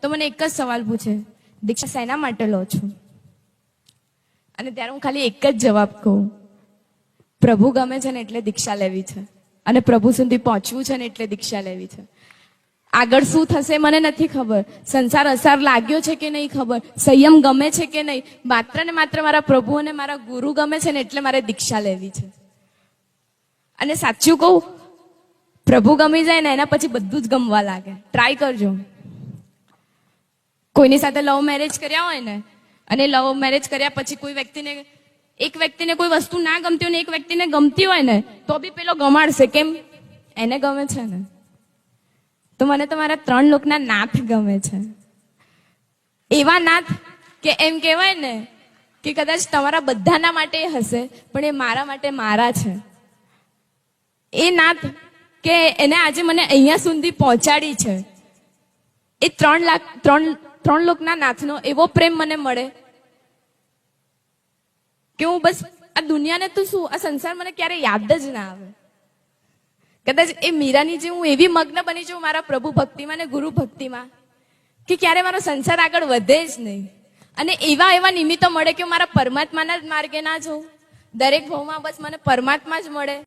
તો મને એક જ સવાલ પૂછે, દીક્ષા શેના માટે લો છો? અને ત્યારે હું ખાલી એક જ જવાબ કહું, પ્રભુ ગમે છે ને એટલે દીક્ષા લેવી છે, અને પ્રભુ સુધી પહોંચવું છે ને એટલે દીક્ષા લેવી છે. આગળ શું થશે મને નથી ખબર, સંસાર અસાર લાગ્યો છે કે નહીં ખબર, સંયમ ગમે છે કે નહીં, માત્ર ને માત્ર મારા પ્રભુ અને મારા ગુરુ ગમે છે ને એટલે મારે દીક્ષા લેવી છે. અને સાચું કહું, પ્રભુ ગમી જાય ને એના પછી બધું જ ગમવા લાગે. ટ્રાય કરજો. કોઈની સાથે લવ મેરેજ કર્યા હોય ને, અને લવ મેરેજ કર્યા પછી કોઈ એક વ્યક્તિને કોઈ વસ્તુ ના ગમતી હોય ને એક વ્યક્તિને ગમતી હોય ને, તો બી પેલો ગમાડશે. કેમ? એને ગમે છે ને. તો મને તો મારા 3 લોકના નાથ ગમે છે. એવા નાથ કે એમ કહેવાય ને કે કદાચ તમારા બધાના માટે હશે, પણ એ મારા માટે મારા છે. એ નાથ કે એને આજે મને અહીંયા સુધી પહોંચાડી છે. એ 3 લોકના નાથનો એવો પ્રેમ મને મળે કે હું બસ આ દુનિયાને તો શું, આ સંસાર મને ક્યારે યાદ જ ના આવે. કદાચ એ મીરાની જે હું એવી મગ્ન બની જાઉં મારા પ્રભુ ભક્તિમાં ને ગુરુ ભક્તિમાં કે ક્યારે મારો સંસાર આગળ વધે જ નહીં. અને એવા નિમિત્તો મળે કે હું મારા પરમાત્માના જ માર્ગે ના જઉં. દરેક ભાવમાં બસ મને પરમાત્મા જ મળે.